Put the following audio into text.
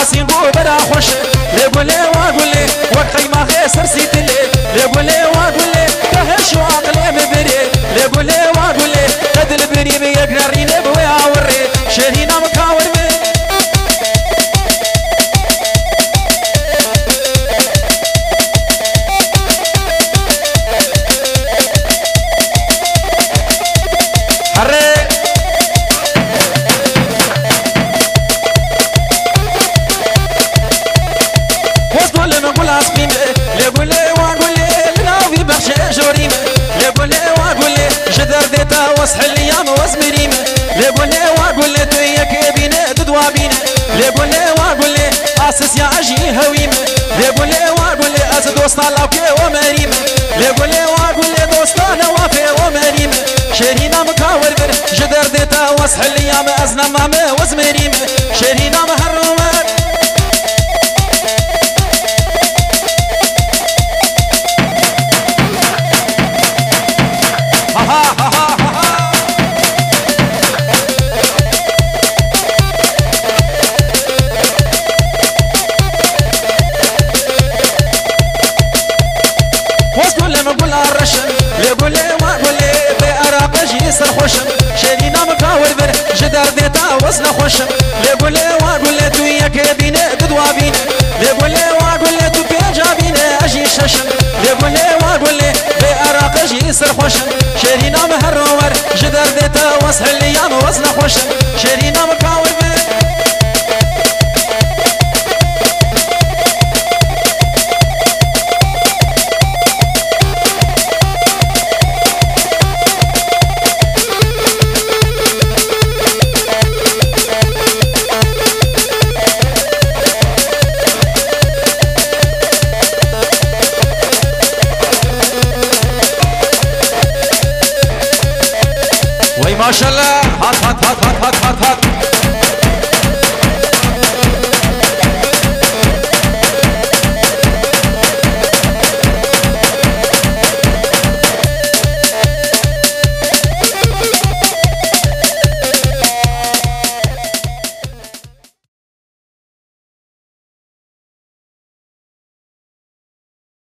حسين بو بلا خوش لقولي واقولي وقتي ما خسر سيتلي لقولي واقولي كهش وعقلي مبري لقولي واقولي قد البري بيقررين بوي عوري شهينا مكاور بي وصح اليوم واسمريمه لقولي واقولي تويك بينا تدوابينه لقولي واقولي اسس يا اجي هويمه لقولي واقولي از دوستا لوكي ومريمه لقولي واقولي دوستا نوافي ومريمه شهينا مكاور بر جدر ديتا وصح اليوم ازنا مامه واسمريمه شهينا مهرومه خوشم شهينا مكاور بر جدر ديتا وصل خوشم لقولي واقولي تو يك بينا تدوابينه لقولي واقولي تو بيجا بينا اجي ششم لقولي واقولي بعراق اجي سر خوشم شهينا مهرور جدر ديتا وصل اليوم وصل خوشم شهينا مكاور بر ما شاء الله هات هات هات هات هات هات هات